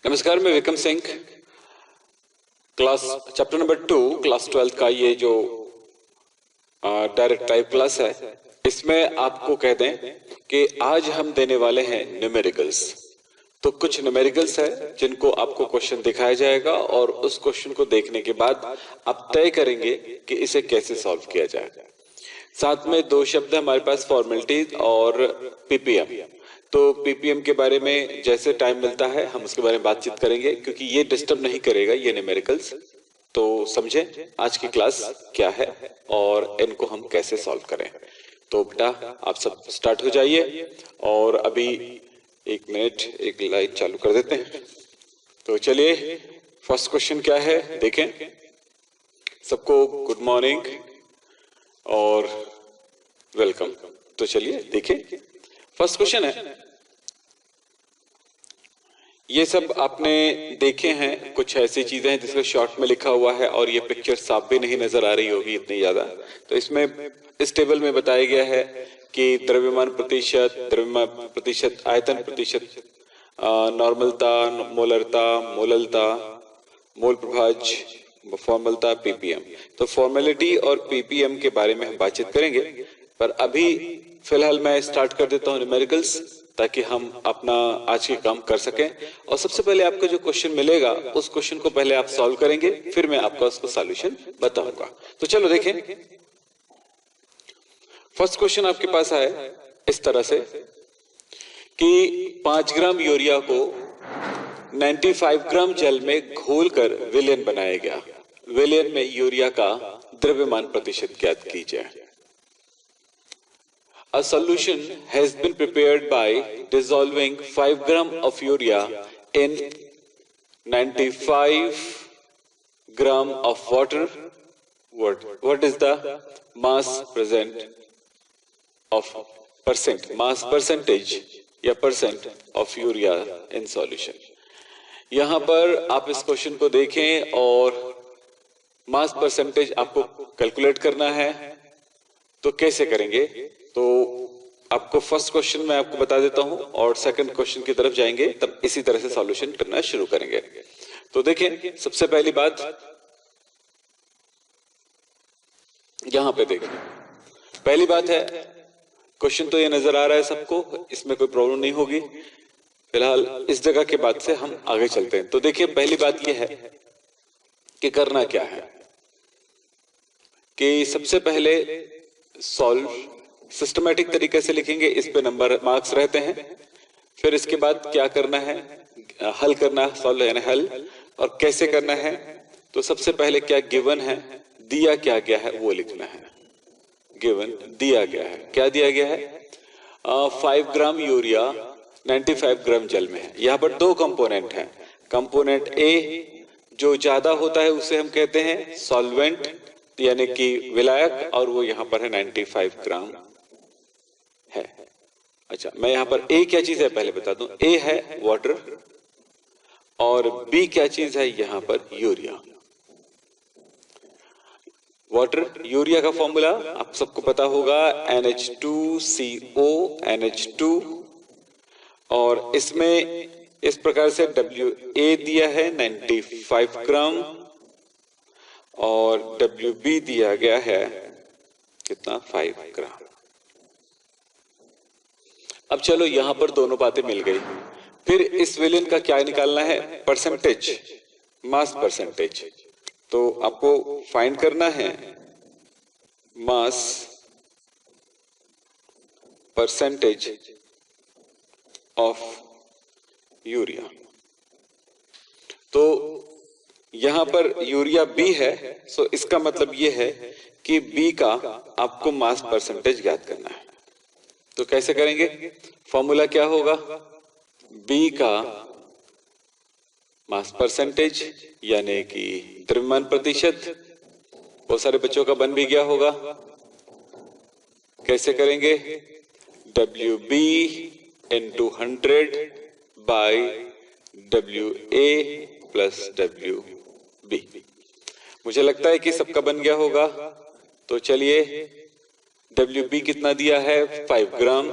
नमस्कार, मैं Vikram Singh. Class chapter number 2 class 12 का ये जो डायरेक्ट टाइप क्लास है, इसमें आपको कह दें कि आज हम देने वाले हैं न्यूमेरिकल्स। तो कुछ न्यूमेरिकल्स है जिनको आपको क्वेश्चन दिखाया जाएगा और उस क्वेश्चन को देखने के बाद आप तय करेंगे कि इसे कैसे सॉल्व किया जाए। साथ में दो शब्द है हमारे पास, फॉर्मेलिटीज और पीपीएम। तो पीपीएम के बारे में जैसे टाइम मिलता है हम उसके बारे में बातचीत करेंगे, क्योंकि ये डिस्टर्ब नहीं करेगा ये न्यूमेरिकल्स। तो समझें आज की क्लास क्या है और इनको हम कैसे सॉल्व करें। तो बेटा आप सब स्टार्ट हो जाइए और अभी एक मिनट एक लाइट चालू कर देते हैं। तो चलिए, फर्स्ट क्वेश्चन क्या है देखें। सबको गुड मॉर्निंग और वेलकम। तो चलिए देखें, फर्स्ट क्वेश्चन है। ये सब आपने देखे हैं, कुछ ऐसी चीजें हैं जिसमें शॉर्ट में लिखा हुआ है और ये पिक्चर साफ भी नहीं नजर आ रही होगी इतनी ज्यादा। तो इसमें इस टेबल में बताया गया है कि द्रव्यमान प्रतिशत, आयतन प्रतिशत, नॉर्मलता, मोलरता, मोललता, मोल प्रभाज, फॉर्मलता, पीपीएम। तो फॉर्मेलिटी और पीपीएम के बारे में हम बातचीत करेंगे, पर अभी फिलहाल मैं स्टार्ट कर देता हूं न्यूमेरिकल्स, ताकि हम अपना आज के काम कर सकें। और सबसे पहले आपको जो क्वेश्चन मिलेगा उस क्वेश्चन को पहले आप सॉल्व करेंगे, फिर मैं आपका उसको सॉल्यूशन बताऊंगा। तो चलो देखें, फर्स्ट क्वेश्चन आपके पास है इस तरह से कि 5 ग्राम यूरिया को 95 ग्राम जल में घोलकर विलयन बनाया गया। विलयन में यूरिया का द्रव्यमान प्रतिशत ज्ञात कीजिए। A solution has been prepared by dissolving 5 gram of urea in 95 gram of water. What is the mass present of mass percentage या percent of urea in solution? यहां पर आप इस क्वेश्चन को देखें और मास परसेंटेज आपको कैलकुलेट करना है। तो कैसे करेंगे? तो आपको फर्स्ट क्वेश्चन मैं आपको बता देता हूं और सेकंड क्वेश्चन की तरफ जाएंगे, तब इसी तरह से सॉल्यूशन करना शुरू करेंगे। तो देखें, सबसे पहली बात यहां पे देखें। पहली बात है, क्वेश्चन तो ये नजर आ रहा है सबको, इसमें कोई प्रॉब्लम नहीं होगी। फिलहाल इस जगह के बाद से हम आगे चलते हैं। तो देखिए, पहली बात यह है कि करना क्या है कि सबसे पहले सॉल्व सिस्टमैटिक तरीके से लिखेंगे, इस पे नंबर मार्क्स रहते हैं। फिर इसके बाद क्या करना है, हल करना, सॉल्व यानी हल। और कैसे करना है, तो सबसे पहले क्या गिवन है, दिया क्या गया है वो लिखना है। गिवन दिया गया है, क्या दिया गया है, 5 ग्राम यूरिया 95 ग्राम जल में है। यहाँ पर दो कंपोनेंट हैं। कंपोनेंट ए जो ज्यादा होता है उसे हम कहते हैं सॉल्वेंट यानी कि विलायक, और वो यहाँ पर है 95 ग्राम है। अच्छा, मैं यहाँ पर ए क्या चीज है पहले बता दूं। ए है वाटर और बी क्या चीज है यहाँ पर, यूरिया। वाटर यूरिया का फॉर्मूला आप सबको पता होगा, NH2CO NH2। और इसमें इस प्रकार से WA दिया है 95 ग्राम और WB दिया गया है कितना, 5 ग्राम। अब चलो यहां पर दोनों बातें मिल गई। फिर इस विलयन का क्या निकालना है, परसेंटेज, मास परसेंटेज। तो आपको फाइंड करना है मास परसेंटेज ऑफ यूरिया। तो यहां पर यूरिया बी है, सो इसका मतलब यह है कि बी का आपको मास परसेंटेज ज्ञात करना है। तो कैसे करेंगे, फॉर्मूला क्या होगा, बी का मास परसेंटेज यानी कि द्रव्यमान प्रतिशत। बहुत सारे बच्चों का बन भी गया होगा। कैसे करेंगे, WB into 100 by WA plus WB। मुझे लगता है कि सबका बन गया होगा। तो चलिए, WB कितना दिया है, 5 ग्राम,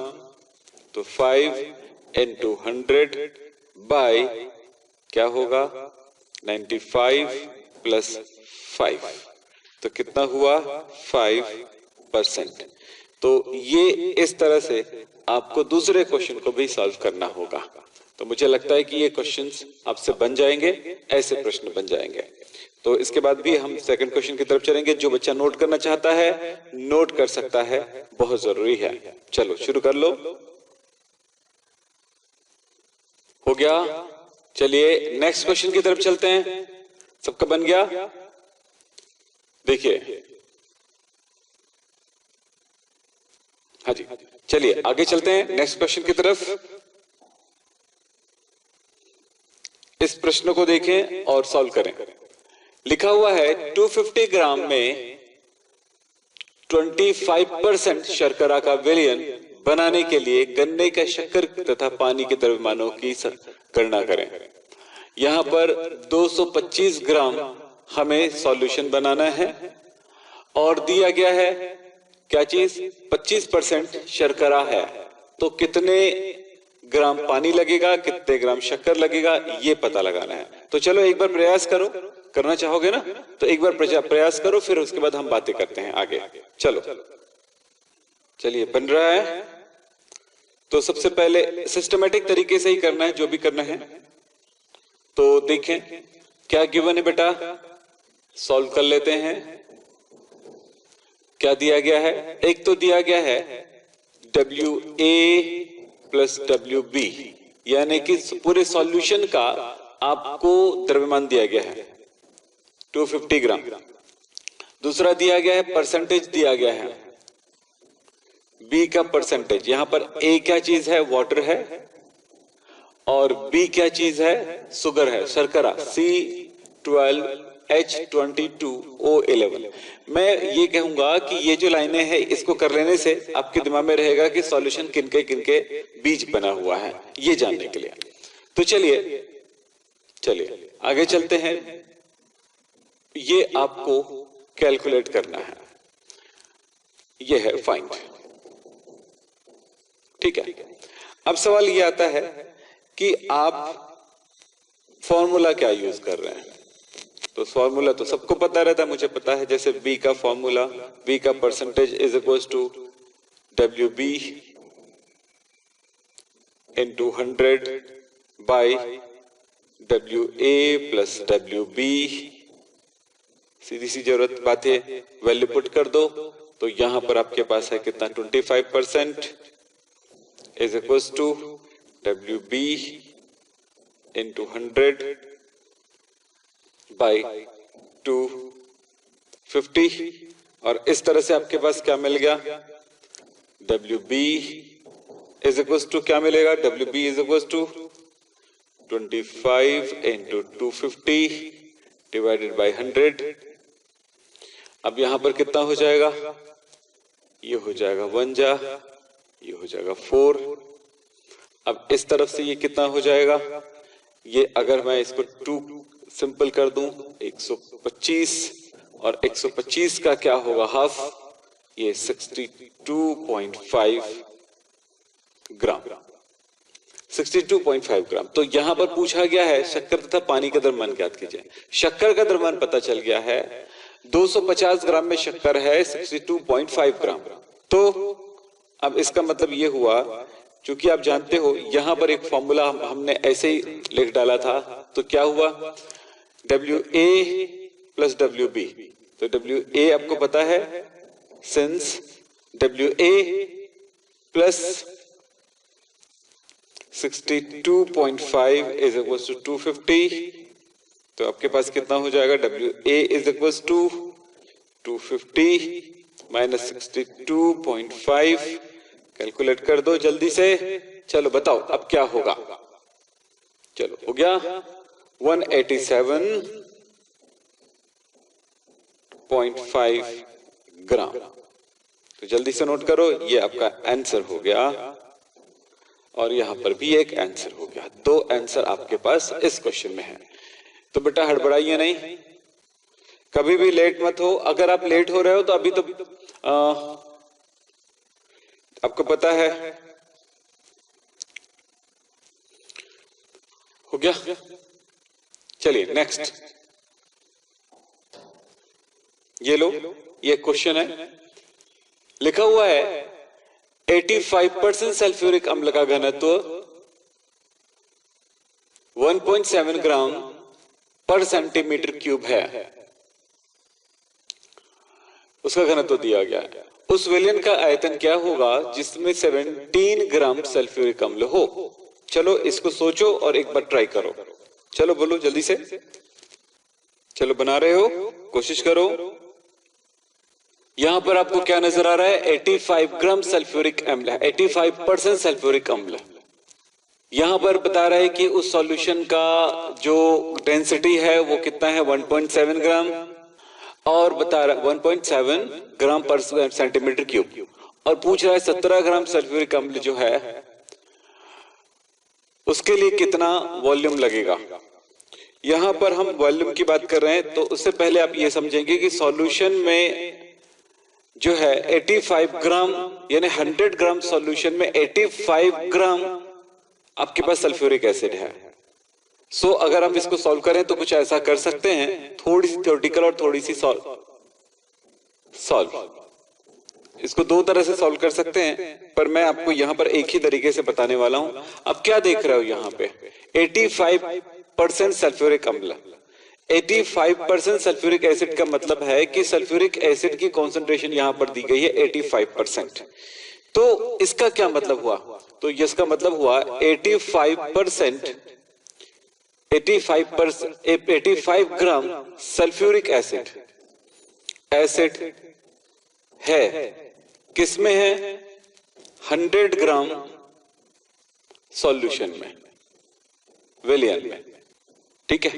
तो 5 into 100 बाई क्या होगा 95 प्लस 5, तो कितना हुआ 5%। तो ये इस तरह से आपको दूसरे क्वेश्चन को भी सॉल्व करना होगा। तो मुझे लगता है कि ये क्वेश्चंस आपसे बन जाएंगे, ऐसे प्रश्न बन जाएंगे। तो इसके बाद भी हम सेकंड क्वेश्चन की तरफ चलेंगे। जो बच्चा नोट करना चाहता है नोट कर सकता है, बहुत जरूरी है। चलो शुरू कर लो। हो गया? चलिए नेक्स्ट क्वेश्चन की तरफ चलते हैं। सबका बन गया? देखिए, हाँ जी, चलिए आगे चलते हैं नेक्स्ट क्वेश्चन की तरफ। इस प्रश्न को देखें और सॉल्व करें। लिखा हुआ है 250 ग्राम में 25% शर्करा का विलयन बनाने के लिए गन्ने का शक्कर तथा पानी के द्रव्यमानों की गणना करें। यहां पर 225 ग्राम हमें सॉल्यूशन बनाना है और दिया गया है क्या चीज 25% शर्करा है। तो कितने ग्राम पानी लगेगा, कितने ग्राम शक्कर लगेगा, ये पता लगाना है। तो चलो एक बार प्रयास करो, करना चाहोगे ना? तो एक बार प्रयास करो, फिर उसके बाद हम बातें करते हैं आगे। चलो चलिए, बन रहा है। तो सबसे पहले सिस्टमेटिक तरीके से ही करना है जो भी करना है। तो देखें क्या गिवन है बेटा, सॉल्व कर लेते हैं। क्या दिया गया है? एक तो दिया गया है WA प्लस WB, यानी कि पूरे सॉल्यूशन का आपको द्रव्यमान दिया गया है 250 ग्राम। दूसरा दिया गया है परसेंटेज दिया गया है, B का परसेंटेज। यहां पर A क्या चीज है? वाटर है, और B क्या चीज है? शुगर है, शर्करा, C12H22O11। मैं ये कहूंगा कि ये जो लाइनें हैं इसको कर लेने से आपके दिमाग में रहेगा कि सॉल्यूशन किनके किनके बीच बना हुआ है, ये जानने के लिए। तो चलिए आगे चलते हैं। ये आपको कैलकुलेट करना है, ये है फाइंड। ठीक है, अब सवाल ये आता है कि आप फॉर्मूला क्या यूज कर रहे हैं। तो फॉर्मूला तो सबको पता रहता है, मुझे पता है। जैसे B का फॉर्मूला, B का percentage is equals to WB into 100 by WA plus WB। सीधी सी जरूरत बात है, वैल्यू पुट कर दो। तो यहां पर आपके पास है कितना 25% is equals to WB into 100 by 250। और इस तरह से आपके पास क्या मिल गया? WB इज इक्वल्स टू क्या मिलेगा? WB is equals to 25 into 250 divided by 100। अब यहां पर कितना हो जाएगा? ये हो जाएगा 1 जा, ये हो जाएगा 4। अब इस तरफ से ये कितना हो जाएगा? ये अगर मैं इसको 2 सिंपल कर दूं 125, और 125 का क्या होगा हाफ? ये 62.5 ग्राम, 62.5 ग्राम। तो यहां पर पूछा गया है शक्कर तथा पानी का द्रव्यमान ज्ञात कीजिए। शक्कर का द्रव्यमान पता चल गया है, 250 ग्राम में शक्कर है 62.5 ग्राम। तो अब इसका मतलब ये हुआ, चूंकि आप जानते हो यहां पर एक फॉर्मूला हमने ऐसे ही लिख डाला था, तो क्या हुआ WA प्लस WB। तो WA आपको पता है, since WA plus 62.5 is equals to 250। तो आपके पास कितना हो जाएगा? WA is equals to 250 minus 62.5। Calculate कर दो जल्दी से। चलो बताओ अब क्या होगा। चलो हो गया 187.5 ग्राम। तो जल्दी से नोट करो, ये आपका आंसर हो गया, और यहां पर भी एक आंसर हो गया। 2 आंसर आपके पास इस क्वेश्चन में है। तो बेटा हड़बड़ाइए नहीं, कभी भी लेट मत हो। अगर आप लेट हो रहे हो तो अभी तो आपको पता है हो गया? चलिए नेक्स्ट, ये लो, ये क्वेश्चन है, लिखा हुआ है 85% सल्फ्यूरिक अम्ल का घनत्व 1.7 ग्राम पर सेंटीमीटर क्यूब है, उसका घनत्व दिया गया है। उस विलयन का आयतन क्या होगा जिसमें 17 ग्राम सल्फ्यूरिक अम्ल हो? चलो इसको सोचो और एक बार ट्राई करो। चलो बोलो जल्दी से, चलो बना रहे हो, कोशिश करो। यहां पर आपको क्या नजर आ रहा है? 85 ग्राम सल्फ्यूरिक अम्ल है, 85% सल्फ्यूरिक अम्ल। यहां पर बता रहा है कि उस सॉल्यूशन का जो डेंसिटी है वो कितना है, 1.7 ग्राम, और बता रहा है 1.7 ग्राम पर सेंटीमीटर क्यूब, और पूछ रहा है 17 ग्राम सल्फ्यूरिक अम्ल जो है उसके लिए कितना वॉल्यूम लगेगा। यहां पर हम वॉल्यूम की बात कर रहे हैं, तो उससे पहले आप ये समझेंगे कि सॉल्यूशन में जो है 85 ग्राम यानी 100 ग्राम सॉल्यूशन में 85 ग्राम आपके पास सल्फ्यूरिक एसिड है। सो अगर हम इसको सॉल्व करें तो कुछ ऐसा कर सकते हैं, थोड़ी सी थ्योरेटिकल और थोड़ी सी सॉल्व। इसको दो तरह से सॉल्व कर सकते हैं, पर मैं आपको यहां पर एक ही तरीके से बताने वाला हूं। अब क्या देख रहे हो यहां पे 85% सल्फ्यूरिक अम्ल, 85% सल्फ्यूरिक एसिड का मतलब है कि सल्फ्यूरिक एसिड की कॉन्सेंट्रेशन यहां पर दी गई है 85%। तो इसका क्या मतलब हुआ? तो इसका मतलब हुआ 85 ग्राम सल्फ्यूरिक एसिड है, किसमें है? 100 ग्राम सॉल्यूशन में, विलयन में। ठीक है,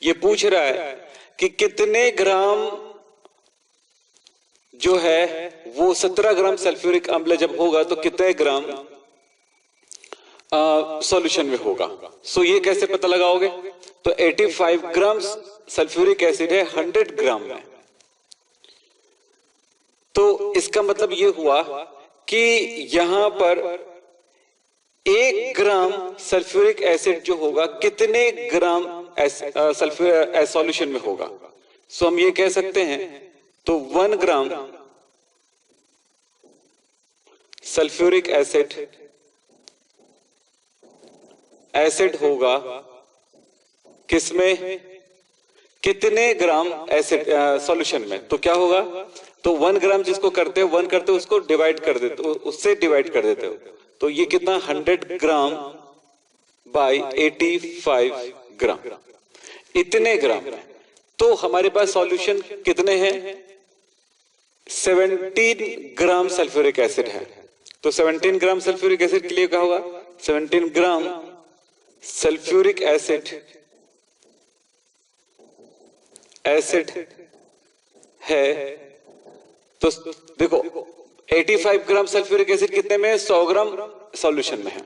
ये पूछ रहा है कि कितने ग्राम जो है वो 17 ग्राम सल्फ्यूरिक अम्ल जब होगा तो कितने ग्राम सॉल्यूशन में होगा। सो ये कैसे पता लगाओगे? तो 85 ग्राम सल्फ्यूरिक एसिड है 100 ग्राम में, तो इसका मतलब ये हुआ कि यहां पर 1 ग्राम सल्फ्यूरिक एसिड जो होगा कितने ग्राम सॉल्यूशन में होगा। सो हम ये कह सकते हैं, तो 1 ग्राम सल्फ्यूरिक एसिड होगा किसमें, कितने ग्राम एसिड सॉल्यूशन में। तो क्या होगा? तो 1 ग्राम जिसको करते हो 1 करते हो उसको डिवाइड कर देते हो, उससे डिवाइड कर देते हो, तो ये कितना 100 ग्राम बाय 85 ग्राम, इतने ग्राम। तो हमारे पास सॉल्यूशन कितने हैं? 17 ग्राम सल्फ्यूरिक एसिड है। तो 17 ग्राम सल्फ्यूरिक एसिड के लिए क्या होगा? 17 ग्राम सल्फ्यूरिक एसिड है। तो देखो 85 ग्राम सल्फ्यूरिक एसिड कितने में है? 100 ग्राम सॉल्यूशन में है।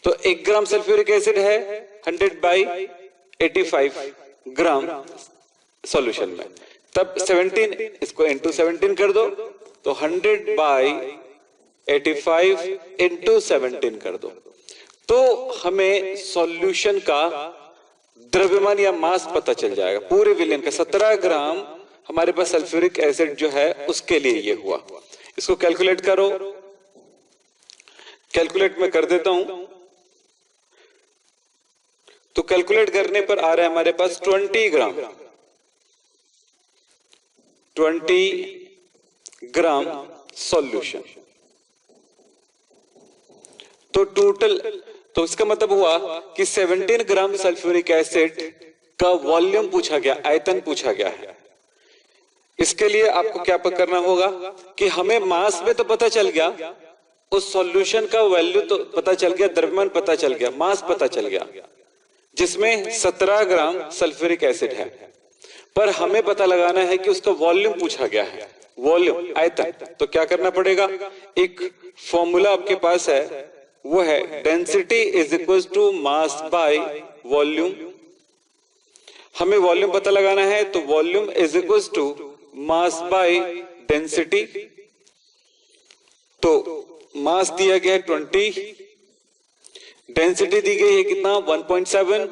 तो 1 ग्राम सल्फ्यूरिक एसिड है 100 बाई 85 ग्राम सॉल्यूशन में, तब 17 इसको इंटू 17 कर दो, तो 100 बाई 85 इंटू 17 कर दो, तो हमें सॉल्यूशन का द्रव्यमान या मास पता चल जाएगा पूरे विलयन का। 17 ग्राम हमारे पास सल्फ्यूरिक एसिड जो है उसके लिए ये हुआ। इसको कैलकुलेट करो, कैलकुलेट में कर देता हूं। तो कैलकुलेट करने पर आ रहा है हमारे पास 20 ग्राम सॉल्यूशन। तो टोटल, तो इसका मतलब हुआ कि 17 ग्राम सल्फ्यूरिक एसिड का वॉल्यूम पूछा गया, आयतन पूछा गया है। इसके लिए आपको क्या करना होगा कि हमें मास में तो पता चल गया, उस सॉल्यूशन का वैल्यू तो पता चल गया, द्रव्यमान पता चल गया, मास पता चल गया जिसमें 17 ग्राम सल्फ्यूरिक एसिड है, पर हमें पता लगाना है कि उसका वॉल्यूम पूछा गया है, वॉल्यूम आयतन। तो क्या करना पड़ेगा? एक फॉर्मूला आपके पास है, वो है density is equal to mass by volume. हमें वॉल्यूम पता लगाना है, तो volume is equal to mass by density. तो मास दिया गया है 20, डेंसिटी दी गई है कितना 1.7।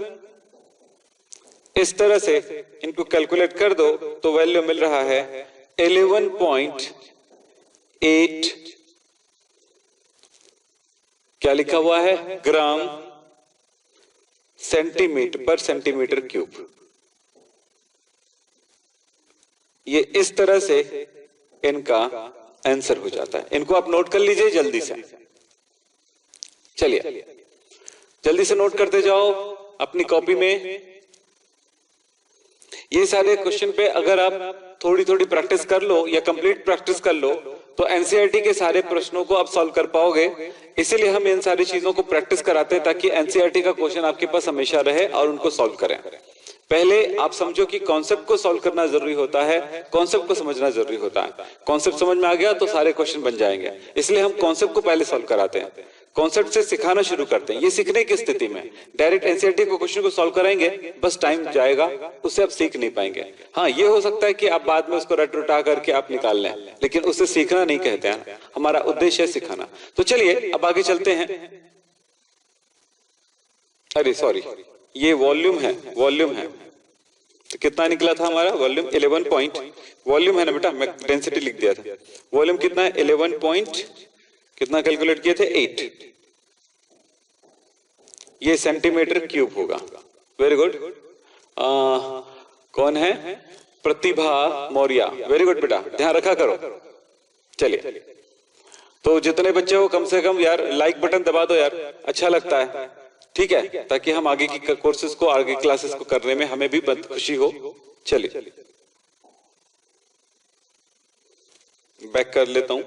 इस तरह से इनको कैलकुलेट कर दो तो वैल्यू मिल रहा है 11.8 क्या लिखा हुआ है ग्राम सेंटीमीटर पर सेंटीमीटर क्यूब। ये इस तरह से इनका आंसर हो जाता है। इनको आप नोट कर लीजिए जल्दी से। चलिए जल्दी से नोट करते जाओ अपनी कॉपी में। ये सारे क्वेश्चन पे अगर आप थोड़ी थोड़ी प्रैक्टिस कर लो या कंप्लीट प्रैक्टिस कर लो तो एनसीईआरटी के सारे प्रश्नों को आप सॉल्व कर पाओगे। इसीलिए हम इन सारी चीजों को प्रैक्टिस कराते हैं ताकि एनसीईआरटी का क्वेश्चन आपके पास हमेशा रहे और उनको सॉल्व करें। पहले आप समझो कि कॉन्सेप्ट को सॉल्व करना जरूरी होता है, कॉन्सेप्ट को समझना जरूरी होता है। कॉन्सेप्ट समझ में आ गया तो सारे क्वेश्चन बन जाएंगे। इसलिए हम कॉन्सेप्ट को पहले सॉल्व कराते हैं, कॉन्सेप्ट से सिखाना शुरू करते हैं। ये सीखने की स्थिति में डायरेक्ट एनसीईआरटी को क्वेश्चन को सॉल्व कराएंगे बस टाइम जाएगा, उससे आप सीख नहीं पाएंगे। हाँ ये हो सकता है कि आप बाद में उसको रट रटा करके आप निकाल लें, लेकिन उससे सीखना नहीं कहते हैं। हमारा उद्देश्य है सिखाना। तो चलिए अब आगे चलते हैं। अरे सॉरी ये वॉल्यूम है, वॉल्यूम है तो कितना निकला था हमारा वॉल्यूम 11 पॉइंट। वॉल्यूम है ना बेटा, मैं डेंसिटी लिख दिया था। वॉल्यूम कितना है 11 पॉइंट कितना कैलकुलेट किए थे 8। ये सेंटीमीटर क्यूब होगा। Very good. कौन है प्रतिभा मौर्य, वेरी गुड बेटा, ध्यान रखा करो। चलिए तो जितने बच्चे हो कम से कम यार लाइक बटन दबा दो यार, अच्छा लगता है, ठीक है, ताकि हम आगे की कोर्सेज को आगे क्लासेस को करने में हमें भी बहुत खुशी हो। चलिए बैक कर लेता हूं।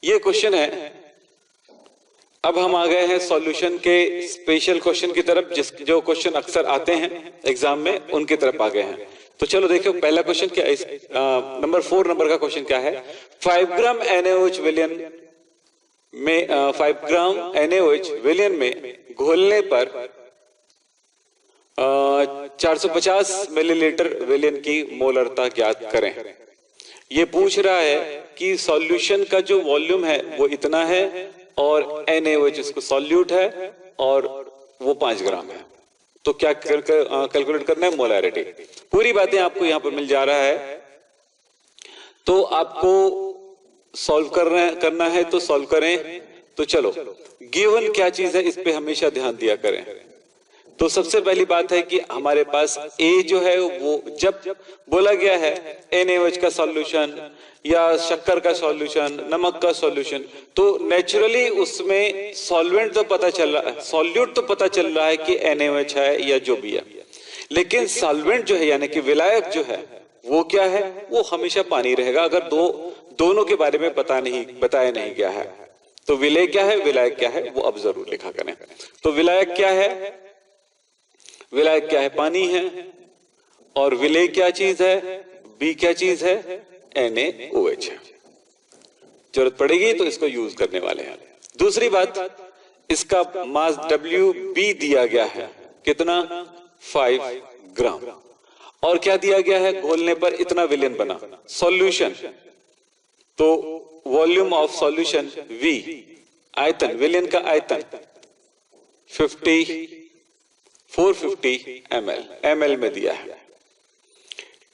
ये क्वेश्चन है। अब हम आ गए हैं सॉल्यूशन के स्पेशल क्वेश्चन की तरफ, जो क्वेश्चन अक्सर आते हैं एग्जाम में उनकी तरफ आ गए हैं। तो चलो देखो पहला क्वेश्चन क्या है। नंबर 4 नंबर का क्वेश्चन क्या है। 5 ग्राम NaOH विलयन में 5 ग्राम NaOH विलयन में घोलने पर 450 मिलीलीटर विलयन की मोलरता ज्ञात करें। ये पूछ रहा है कि सॉल्यूशन का जो वॉल्यूम है वो इतना है और NaOH इसको सॉल्यूट है और वो 5 ग्राम है। तो क्या कैलकुलेट करना है मोलैरिटी। पूरी बातें आपको यहां पर मिल जा रहा है। तो आपको सॉल्व करना है तो सॉल्व करें। तो चलो गिवन क्या चीज है इस पे हमेशा ध्यान दिया करें। तो सबसे पहली बात है कि हमारे पास A जो है वो जब बोला गया है NaOH का सॉल्यूशन या शक्कर का सॉल्यूशन, नमक का सॉल्यूशन, तो नेचुरली उसमें सॉल्वेंट तो पता चल रहा है, सॉल्यूट तो पता चल रहा है कि NaOH है या जो भी है, लेकिन सॉल्वेंट जो है यानी कि विलायक जो है वो क्या है, वो हमेशा पानी रहेगा अगर दोनों के बारे में बताया नहीं गया है। तो विलय क्या है, विलायक क्या है, वो अब जरूर लिखा करें। तो विलायक क्या है, विलायक क्या है, पानी है। और विलय क्या चीज है, बी क्या चीज है, NaOH है। जरूरत पड़ेगी तो इसको यूज करने वाले हैं। दूसरी बात, इसका मास WB दिया गया है कितना, 5 ग्राम। और क्या दिया गया है, घोलने पर इतना विलयन बना। सॉल्यूशन तो वॉल्यूम ऑफ सॉल्यूशन V, आयतन विलयन का आयतन 450 ml में दिया है।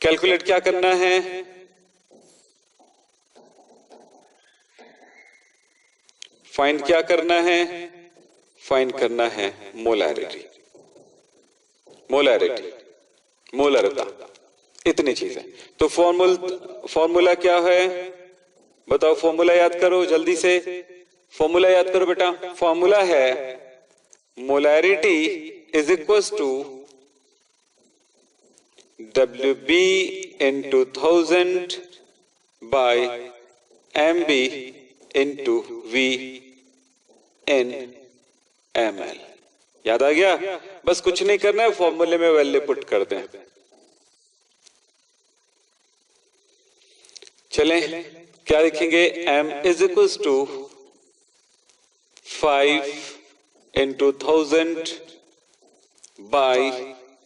कैलकुलेट क्या करना है, फाइंड क्या करना है, फाइंड करना है मोलैरिटी, मोलरता, इतनी चीज है। तो फॉर्मूला क्या है बताओ, फॉर्मूला याद करो जल्दी से, फॉर्मूला याद करो बेटा। फॉर्मूला है molarity is equal to WB into 1000 by MB into V in ml। याद आ गया, बस कुछ नहीं करना है, फॉर्मूले में वैल्यू पुट कर दें। चलें क्या लिखेंगे, M is equal to 5 into 1000 by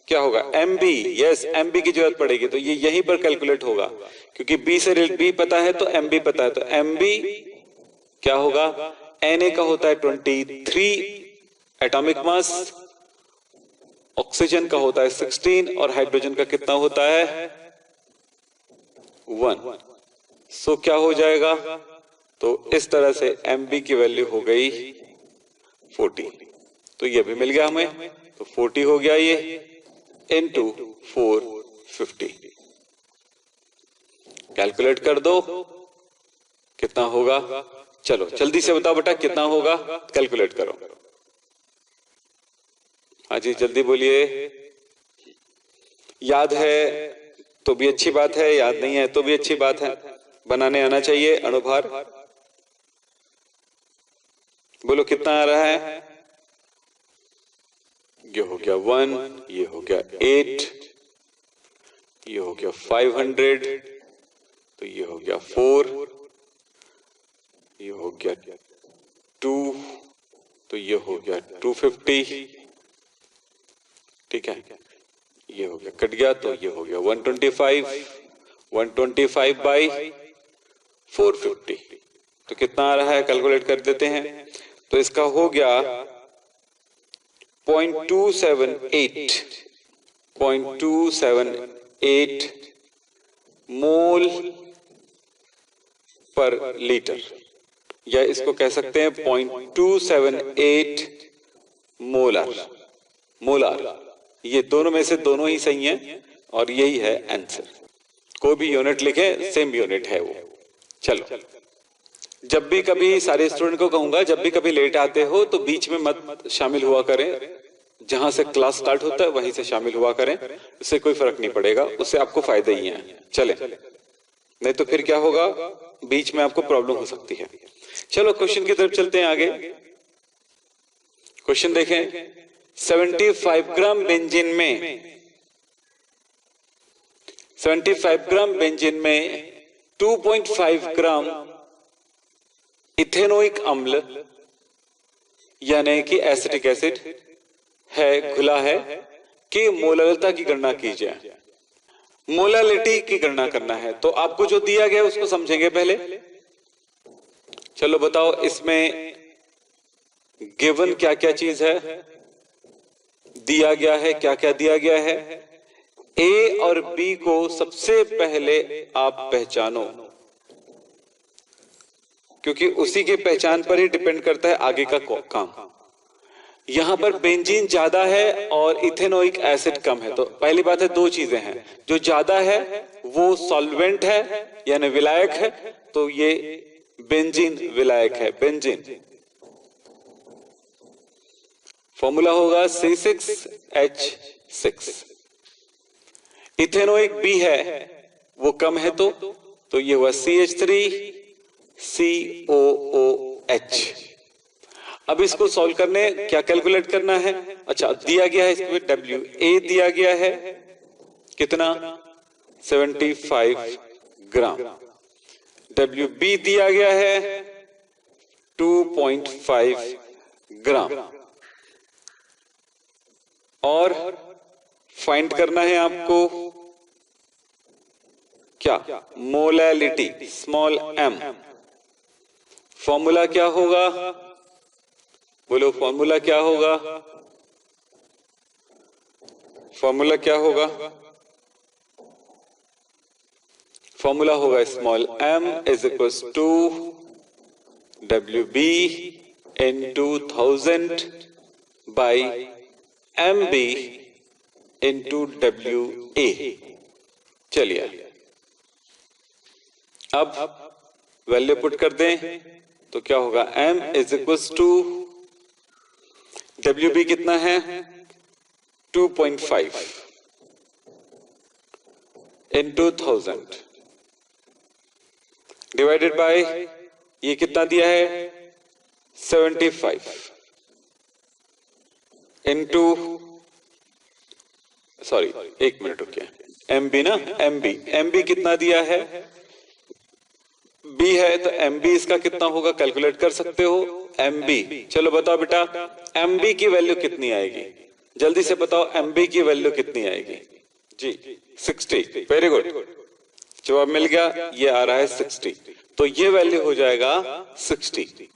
क्या होगा MB। यस MB की जरूरत पड़ेगी तो ये यहीं पर कैलकुलेट होगा, क्योंकि B से B पता है तो MB पता है, तो MB क्या होगा Na का होता है 23 एटॉमिक मास, ऑक्सीजन का होता है 16 और हाइड्रोजन का कितना होता है 1। सो क्या हो जाएगा, तो इस तरह से Mb की वैल्यू हो गई 40। तो ये भी मिल गया हमें, तो 40 हो गया ये इनटू 450। कैलकुलेट कर दो कितना होगा। चलो जल्दी से बताओ बेटा कितना होगा, कैलकुलेट करो। हाँ जी जल्दी बोलिए। याद है तो भी अच्छी बात है, याद नहीं है तो भी अच्छी बात है, बनाने आना चाहिए अणुभार। बोलो कितना आ रहा है। ये हो गया 1, ये हो गया 8, ये हो गया 500, तो ये हो गया 4, ये हो गया 2, तो ये हो गया 250। ठीक है, ये हो गया कट गया, तो ये हो गया 125, 125 बाई 450। तो कितना आ रहा है, कैलकुलेट कर देते हैं। तो इसका हो गया 0.278 मोल पर लीटर, या इसको कह सकते हैं 0.278 मोलार। ये दोनों में से दोनों ही सही हैं और यही है आंसर। कोई भी यूनिट लिखे सेम यूनिट है वो। चलो जब भी कभी सारे स्टूडेंट को कहूंगा, जब भी कभी लेट आते हो तो बीच में मत शामिल हुआ करें, जहां से क्लास स्टार्ट होता है वहीं से शामिल हुआ करें, उससे कोई फर्क नहीं पड़ेगा, उससे आपको फायदा ही है। चले, नहीं तो फिर क्या होगा, बीच में आपको प्रॉब्लम हो सकती है। चलो क्वेश्चन की तरफ चलते हैं आगे। क्वेश्चन देखें, 75 ग्राम बेंजीन में 2.5 ग्राम इथेनोइक अम्ल यानी कि एसिटिक एसिड है, घुला है, कि मोलारिटी की गणना कीजिए। मोलालिटी की गणना करना है, तो आपको जो दिया गया उसको समझेंगे पहले। चलो बताओ इसमें गिवन क्या क्या चीज है, दिया गया है, क्या क्या दिया गया है। ए और बी को सबसे पहले आप पहचानो, क्योंकि उसी के पहचान पर ही डिपेंड करता है आगे का काम। यहां पर बेंजीन ज्यादा है और इथेनोइक एसिड कम है, तो पहली बात है दो चीजें हैं। जो ज्यादा है वो सॉल्वेंट है यानी विलायक है, तो ये बेंजीन विलायक है, बेंजीन। फॉर्मूला होगा C6H6। इथेनोइक बी है वो कम है, तो ये हुआ CH3COOH। अब इसको सॉल्व करने क्या कैलकुलेट करना है। अच्छा दिया गया है इसको WA दिया गया है कितना 75 ग्राम, WB दिया गया है 2.5 ग्राम, और फाइंड करना है आपको क्या, मोलैलिटी, स्मॉल m। फॉर्मूला क्या होगा, बोलो फॉर्मूला क्या होगा, फॉर्मूला क्या होगा। फॉर्मूला होगा small m is equal to WB into 1000 by MB into WA। चलिए अब वैल्यू पुट कर दें तो क्या होगा, m is equal to WB कितना है 2.5 इंटू 1000 डिवाइडेड बाय ये कितना दिया है 75 इंटू, सॉरी एक मिनट रुकिए, MB ना, MB कितना दिया है, B है तो MB इसका कितना होगा कैलकुलेट कर सकते हो। MB चलो बताओ बेटा MB की वैल्यू कितनी आएगी, जल्दी से बताओ MB की वैल्यू कितनी आएगी जी 60। वेरी गुड, जवाब मिल गया, ये आ रहा है 60, तो ये वैल्यू हो जाएगा 60।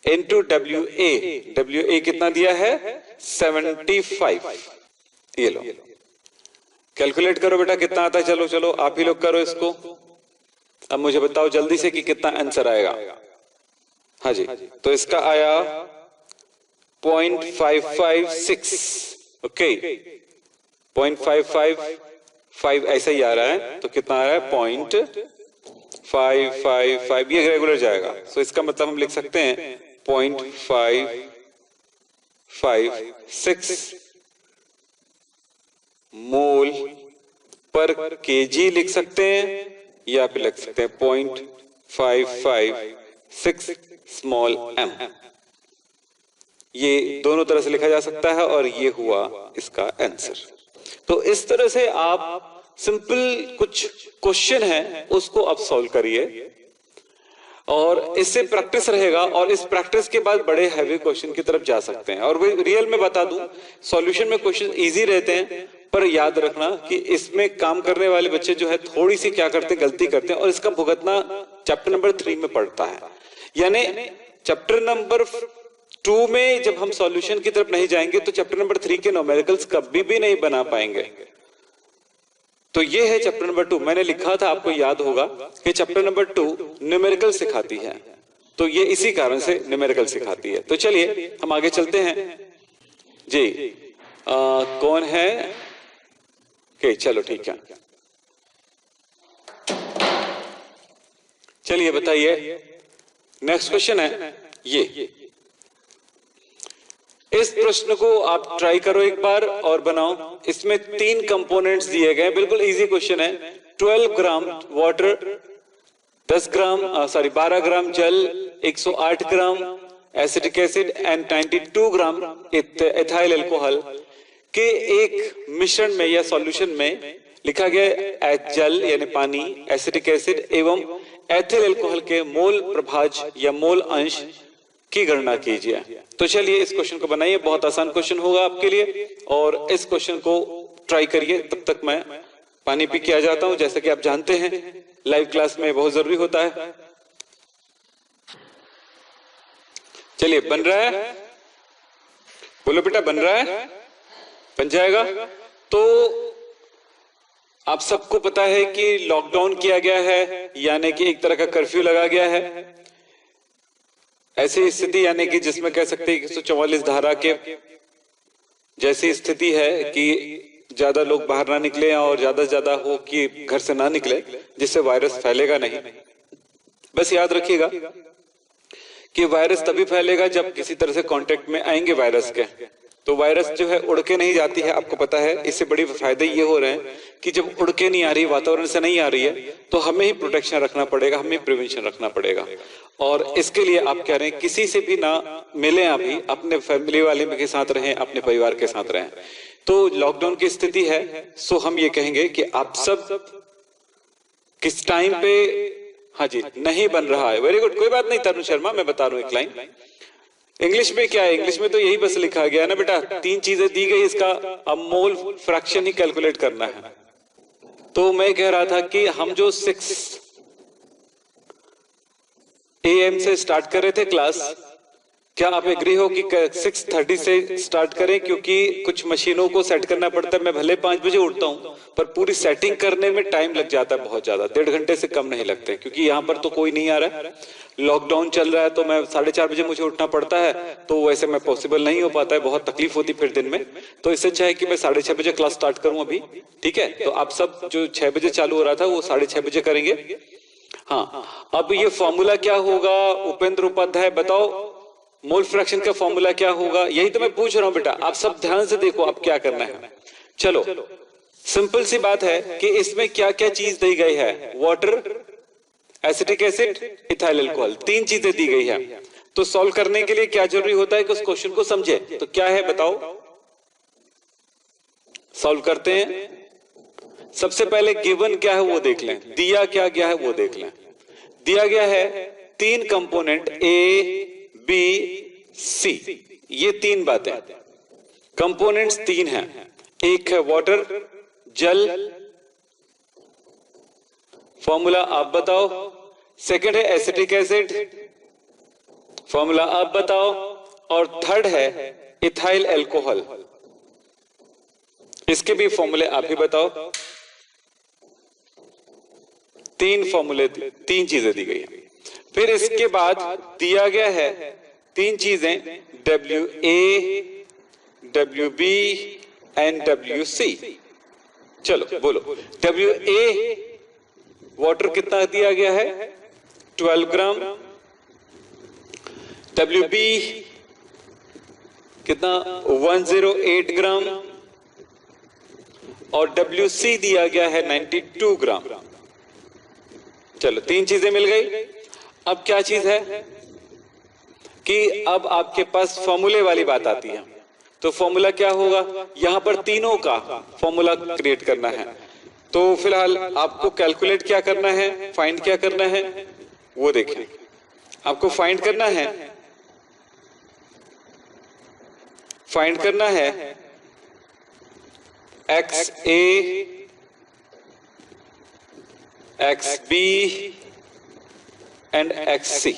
इंटू WA कितना दिया है 75। ये लो कैलकुलेट करो बेटा कितना आता है। चलो चलो आप ही लोग करो इसको। अब मुझे बताओ जल्दी से कि कितना आंसर आएगा। हाँ जी, तो इसका आया 0.556। ओके 0.555 ऐसा ही आ रहा है। तो कितना आ रहा है 0.555। ये रेगुलर जाएगा। सो इसका मतलब हम लिख सकते हैं 0.556 मोल पर केजी लिख सकते हैं, या फिर लिख सकते हैं 0.556 स्मॉल m। ये दोनों तरह से लिखा जा सकता है और ये हुआ इसका आंसर। तो इस तरह से आप सिंपल कुछ क्वेश्चन है उसको आप सॉल्व करिए और इससे प्रैक्टिस रहेगा और इस प्रैक्टिस के बाद बड़े हैवी क्वेश्चन की तरफ जा सकते हैं। और रियल में बता दूं सॉल्यूशन में क्वेश्चन इजी रहते हैं, पर याद रखना कि इसमें काम करने वाले बच्चे जो है थोड़ी सी क्या करते हैं गलती करते हैं और इसका भुगतना चैप्टर नंबर 3 में पड़ता है। यानी चैप्टर नंबर 2 में जब हम सॉल्यूशन की तरफ नहीं जाएंगे तो चैप्टर नंबर 3 के न्यूमेरिकल्स कभी भी नहीं बना पाएंगे। तो ये है चैप्टर नंबर 2। मैंने लिखा था आपको याद होगा कि चैप्टर नंबर 2 न्यूमेरिकल सिखाती है, तो ये इसी कारण से न्यूमेरिकल सिखाती है। तो चलिए हम आगे चलते हैं जी। कौन है? चलो ठीक है, चलिए बताइए। नेक्स्ट क्वेश्चन है ये। इस प्रश्न को आप ट्राई करो एक बार और बनाओ। इसमें 3 कंपोनेंट्स दिए गए, बिल्कुल इजी क्वेश्चन है। 12 ग्राम वाटर, 12 ग्राम जल, 108 gram acetic acid and 92 gram ethyl alcohol के एक मिश्रण में या सॉल्यूशन में लिखा गया जल यानी पानी, एसिटिक एसिड एवं एथिल अल्कोहल के मोल प्रभाज या मोल अंश की गणना कीजिए। तो चलिए इस क्वेश्चन को बनाइए, बहुत आसान क्वेश्चन होगा आपके लिए और इस क्वेश्चन को ट्राई करिए। तब तक मैं पानी पी के आ जाता हूं। जैसा कि आप जानते हैं लाइव क्लास में बहुत जरूरी होता है। चलिए बन रहा है, बोलो बेटा बन रहा है, बन जाएगा। तो आप सबको पता है कि लॉकडाउन किया गया है, यानी कि एक तरह का कर्फ्यू लगा गया है। ऐसी स्थिति यानी कि जिसमें कह सकते हैं 144 धारा के जैसी स्थिति है कि ज्यादा लोग बाहर ना निकले और ज्यादा से ज्यादा हो कि घर से ना निकले, जिससे वायरस फैलेगा नहीं। बस याद रखिएगा कि वायरस तभी फैलेगा जब किसी तरह से कांटेक्ट में आएंगे वायरस के। तो वायरस जो है उड़ के नहीं जाती है, आपको पता है। इससे बड़ी फायदे ये हो रहे हैं कि जब उड़ के नहीं आ रही, वातावरण से नहीं आ रही है, तो हमें ही प्रोटेक्शन रखना पड़ेगा, हमें प्रिवेंशन रखना पड़ेगा। और इसके लिए आप कह रहे हैं किसी से भी ना मिले, अभी अपने फैमिली वाले के साथ रहें, अपने परिवार के साथ रहें। तो लॉकडाउन की स्थिति है, सो हम ये कहेंगे कि आप सब किस टाइम पे, हाँ जी नहीं बन रहा है, वेरी गुड, कोई बात नहीं तरुण शर्मा, मैं बता रहा हूं एक लाइन। इंग्लिश में क्या है, इंग्लिश में तो यही बस लिखा गया ना बेटा, 3 चीजें दी गई, इसका अब मोल फ्रैक्शन ही कैलकुलेट करना है। तो मैं कह रहा था कि हम जो 6 AM से स्टार्ट कर रहे थे क्लास, क्या आप एग्री हो कि 6:30 से स्टार्ट करें? क्योंकि कुछ मशीनों को सेट करना पड़ता है। मैं भले 5 बजे उठता हूं, पर पूरी सेटिंग करने में टाइम लग जाता है बहुत ज्यादा, 1.5 घंटे से कम नहीं लगते, क्योंकि यहाँ पर तो कोई नहीं आ रहा है, लॉकडाउन चल रहा है। तो मैं 4:30 बजे मुझे उठना पड़ता है, तो वैसे मैं पॉसिबल नहीं हो पाता है, बहुत तकलीफ होती फिर दिन में। तो इससे अच्छा है कि मैं 6:30 बजे क्लास स्टार्ट करूं अभी, ठीक है? तो आप सब जो 6 बजे चालू हो रहा था वो 6:30 बजे करेंगे। हाँ, अब ये फॉर्मूला क्या होगा उपेंद्र उपाध्याय बताओ, मोल फ्रैक्शन का फॉर्मूला क्या होगा? यही तो मैं पूछ रहा हूं बेटा, आप सब ध्यान से देखो आप क्या करना है। चलो सिंपल सी बात है कि इसमें क्या क्या चीज दी गई है, water, acetic acid, ethyl alcohol, 3 चीजें दी गई है। तो सॉल्व करने के लिए क्या जरूरी होता है कि उस क्वेश्चन को समझे। तो क्या है बताओ, सॉल्व करते हैं। सबसे पहले गिवन क्या है वो देख लें, दिया क्या गया है वो देख लें। दिया गया है 3 कंपोनेंट A B C, ये 3 बातें, कंपोनेंट्स 3 हैं। एक है वाटर, जल, फॉर्मूला आप बताओ। सेकंड है एसिटिक एसिड, फॉर्मूला आप बताओ। और थर्ड है इथाइल एल्कोहल, इसके भी फॉर्मूले आप ही बताओ। तीन फॉर्मूले, तीन चीजें दी गई है। फिर इसके बाद दिया गया है तीन चीजें, WA, WB एंड WC। चलो बोलो, WA वाटर कितना दिया गया है 12 ग्राम, WB कितना 108 ग्राम और WC दिया गया है 92 ग्राम। चलो तीन चीजें मिल गई। अब क्या चीज है कि अब आपके पास फॉर्मूले वाली बात आती है। तो फॉर्मूला क्या होगा, यहां पर तीनों का फॉर्मूला क्रिएट करना है। तो फिलहाल आपको कैलकुलेट क्या करना है, फाइंड क्या करना है वो देखें। आपको फाइंड करना है XA, XB एंड XC।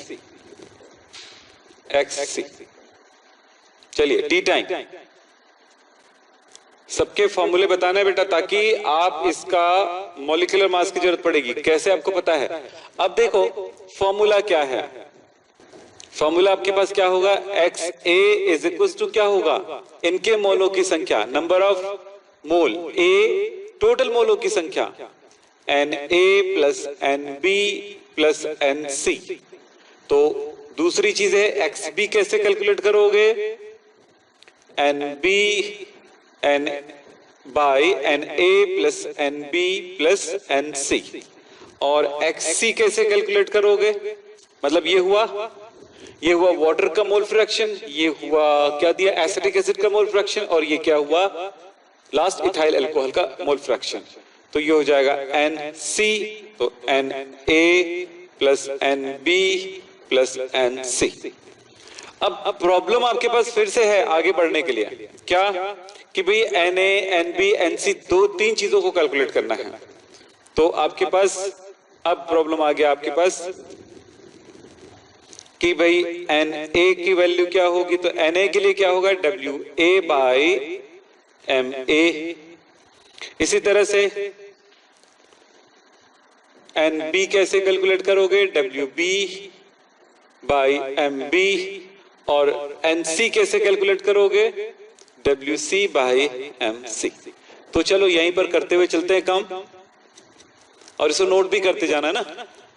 चलिए टी टाइम, सबके फॉर्मूले बताना है बेटा, ताकि आप इसका मॉलिक्यूलर मास की जरूरत पड़ेगी। कैसे आपको पता है? अब देखो फॉर्मूला क्या है। फॉर्मूला आपके पास क्या होगा, XA इज इक्वल टू क्या होगा, इनके मोलों की संख्या, number of mole, A total मोलों की संख्या, Na plus Nb plus Nc। तो दूसरी चीज है XB कैसे कैलकुलेट करोगे, Nb N by Na plus Nb plus Nc। और XC कैसे कैलकुलेट करोगे, मतलब ये हुआ वाटर का मोल फ्रैक्शन, ये हुआ क्या दिया एसिटिक एसिड का मोल फ्रैक्शन, और ये क्या हुआ लास्ट इथाइल अल्कोहल का मोल फ्रैक्शन। तो ये हो जाएगा NC, तो Na plus Nb plus Nc। अब प्रॉब्लम आपके पास फिर से है आगे बढ़ने के लिए, क्या कि भाई Na Nb Nc तीन चीजों को कैलकुलेट करना है। तो आपके पास अब प्रॉब्लम आ गया आपके पास कि भाई Na की वैल्यू क्या होगी, तो Na के लिए क्या होगा WA बाई Ma। इसी तरह से Nb कैसे कैलकुलेट करोगे, WB बाई MB। और Nc कैसे कैलकुलेट करोगे, WC बाई MC। तो चलो यहीं पर करते हुए चलते हैं काम, और इसको नोट भी करते जाना ना।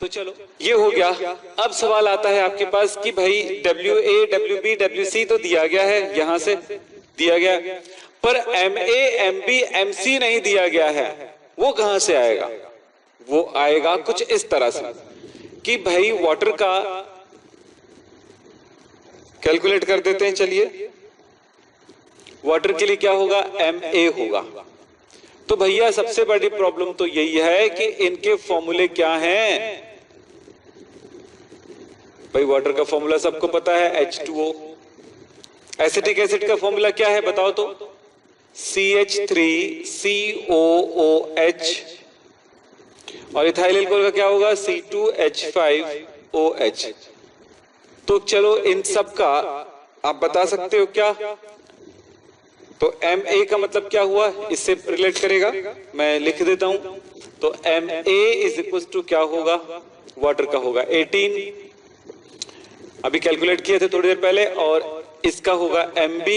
तो चलो ये हो गया। अब सवाल आता है आपके पास कि भाई WA WB WC तो दिया गया है, यहां से दिया गया, पर MA MB MC नहीं दिया गया है। वो कहां से आएगा, वो आएगा कुछ इस तरह से कि भाई वाटर का कैलकुलेट कर देते हैं। चलिए वाटर के लिए क्या होगा, Ma होगा। तो भैया सबसे बड़ी प्रॉब्लम तो यही है कि इनके फॉर्मूले क्या हैं। भाई वाटर का फॉर्मूला सबको पता है H2O। एसिटिक एसिड का फॉर्मूला क्या है बताओ तो, CH3COOH। और इथाइल अल्कोहल का क्या होगा, C2H5OH। तो चलो इन सब का आप बता सकते हो क्या। तो Ma का मतलब क्या हुआ, इससे रिलेट करेगा, मैं लिख देता हूं। तो Ma इज इक्वल टू क्या होगा, वाटर का होगा 18, अभी कैलकुलेट किए थे थोड़ी देर पहले। और इसका होगा MB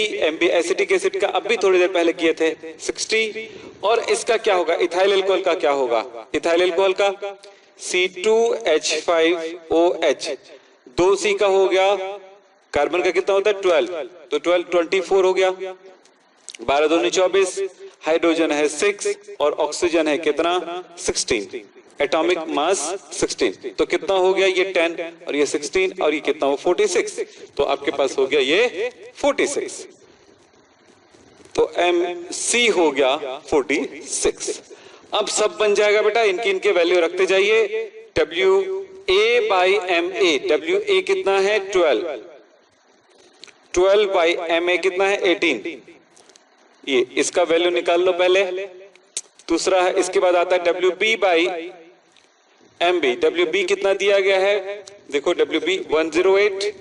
एसिटिक एसिड का अभी थोड़ी देर पहले किए थे 60। और इसका क्या होगा, इथाइल अल्कोहल का क्या होगा, इथाइल अल्कोहल का C2H5OH। 2C का हो गया, कार्बन का कितना होता है 12, तो 12 24 हो गया, 12 दूनी 24, हाइड्रोजन है 6 और ऑक्सीजन है कितना 16, एटॉमिक मास 16। तो कितना हो गया ये 10 और ये 16 और ये कितना हो 46। तो आपके पास हो गया ये 46। तो MC हो गया 46। अब सब बन जाएगा बेटा, इनकी इनके वैल्यू रखते जाइए। WA बाई MA, WA कितना है 12 बाई MA कितना है 18। ये इसका वैल्यू निकाल लो पहले। दूसरा है, इसके बाद आता है WB बाई MB। WB कितना दिया गया है देखो, WB 108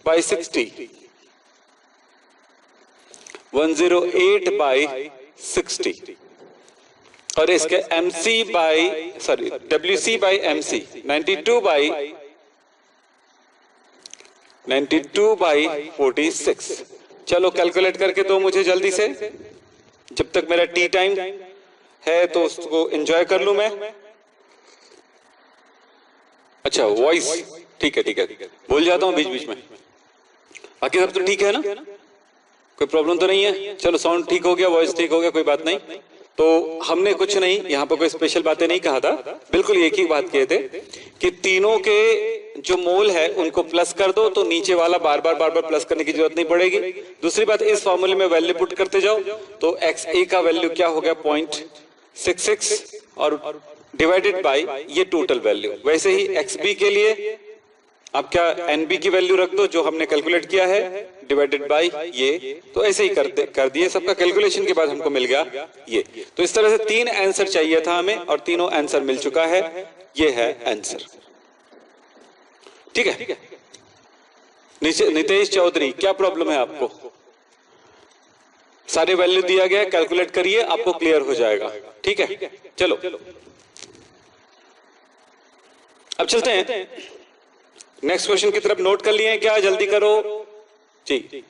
by 60, 108 by 60, और इसके MC by sorry WC by MC 92 by 46। चलो कैलकुलेट करके दो मुझे जल्दी से, जब तक मेरा टी टाइम है तो उसको एंजॉय कर लूं मैं। अच्छा वॉइस ठीक है, भूल जाता हूं बीच बीच में। बाकी सब तो ठीक है ना, कोई प्रॉब्लम तो नहीं है? चलो साउंड ठीक हो गया, वॉइस ठीक हो गया, कोई बात नहीं। तो हमने कुछ नहीं यहाँ पर कोई स्पेशल बातें नहीं कहा था, बिल्कुल एक ही बात किए थे कि तीनों के जो मोल है उनको प्लस कर दो, तो नीचे वाला बार बार प्लस करने की जरूरत नहीं पड़ेगी। दूसरी बात, इस फॉर्मूले में वैल्यू पुट करते जाओ, तो XA का वैल्यू क्या हो गया 0.66 और डिवाइडेड बाय ये टोटल वैल्यू। वैसे ही XB के लिए आप क्या NB की वैल्यू रख दो जो हमने कैलकुलेट किया है, डिवाइडेड बाय ये। तो ऐसे ही कर दिए, सबका कैलकुलेशन के बाद हमको मिल गया ये। तो इस तरह से 3 आंसर चाहिए था हमें और तीनों आंसर मिल चुका है, ये है आंसर। ठीक है नितेश चौधरी, क्या प्रॉब्लम है आपको? सारे वैल्यू दिया गया है, कैलकुलेट करिए, आपको क्लियर हो जाएगा। ठीक है चलो अब चलते हैं नेक्स्ट क्वेश्चन की तरफ। नोट कर लिए हैं क्या? जल्दी करो जी।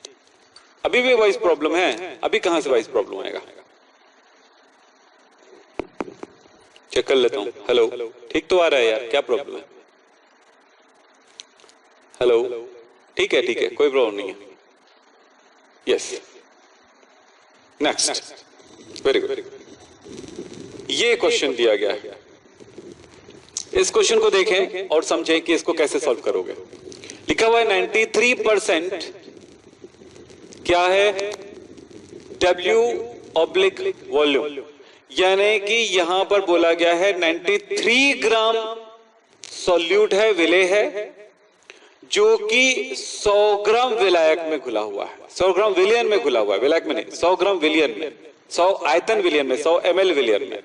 अभी भी वॉइस प्रॉब्लम है? अभी कहां से वॉइस प्रॉब्लम आएगा? चेक कर लेता हूं। हेलो, ठीक तो आ रहा है यार, क्या प्रॉब्लम है? हेलो, ठीक है कोई प्रॉब्लम नहीं है। Yes next, very good. ये क्वेश्चन दिया गया है, इस क्वेश्चन को देखें और समझें कि इसको कैसे सॉल्व करोगे। लिखा हुआ है 93% क्या है? W वॉल्यूम, यानी कि यहां पर बोला गया है 93 ग्राम सॉल्यूट है, विलेय है, जो कि 100 ग्राम विलायक में घुला हुआ है। 100 ग्राम विलियन में घुला हुआ है, विलायक में नहीं, 100 ग्राम विलियन में, 100 आयतन विलियन में, 100 ml विलियन में।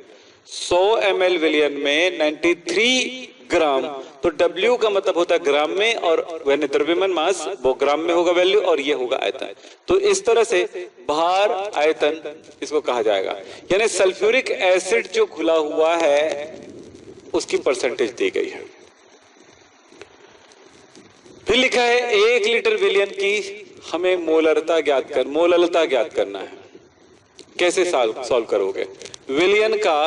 100 ml विलियन में 93 ग्राम, तो W का मतलब होता है ग्राम में, और द्रव्यमान मास वो ग्राम में होगा वैल्यू, और ये होगा आयतन। तो इस तरह से भार आयतन इसको कहा जाएगा। यानी सल्फ्यूरिक एसिड जो घुला हुआ है उसकी परसेंटेज दी गई है। फिर लिखा है 1 लीटर विलियन की हमें मोलरता ज्ञात करना है। कैसे सॉल्व करोगे? विलियन का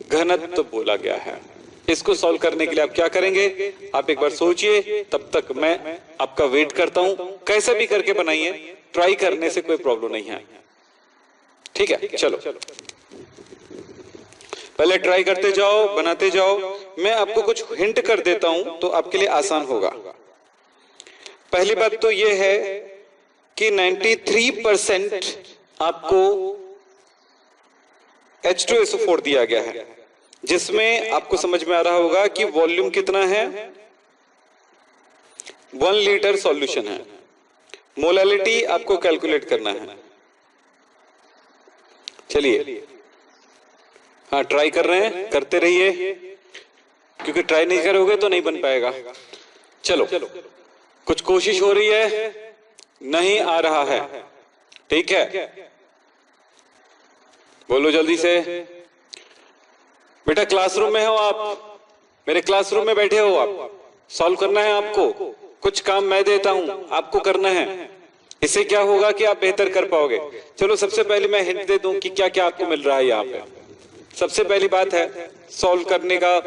घनत्व बोला गया है। इसको सॉल्व करने के लिए आप क्या करेंगे? आप एक बार सोचिए, तब तक मैं आपका वेट करता हूं। कैसे भी करके बनाइए, ट्राई करने से कोई प्रॉब्लम नहीं है। ठीक है चलो पहले ट्राई करते जाओ, बनाते जाओ। मैं आपको कुछ हिंट कर देता हूं तो आपके लिए आसान होगा। पहली बात तो यह है कि 93% आपको H2SO4 दिया गया है, जिसमें आपको समझ में आ रहा होगा कि वॉल्यूम कितना है, 1 लीटर सॉल्यूशन है। मोलालिटी आपको कैलकुलेट करना है। चलिए हाँ ट्राई कर रहे हैं, करते रहिए, क्योंकि ट्राई नहीं करोगे तो नहीं बन पाएगा। चलो कुछ कोशिश हो रही है, नहीं आ रहा है। ठीक है बोलो जल्दी से। बेटा क्लासरूम में हो आप, मेरे क्लासरूम में बैठे हो आप, सॉल्व करना है आपको। कुछ काम मैं देता हूं, आपको करना है। इससे क्या होगा कि आप बेहतर कर पाओगे। चलो सबसे पहले मैं हिंट दे दूं कि क्या क्या आपको मिल रहा है यहाँ पे। सबसे पहली बात है, सॉल्व करने का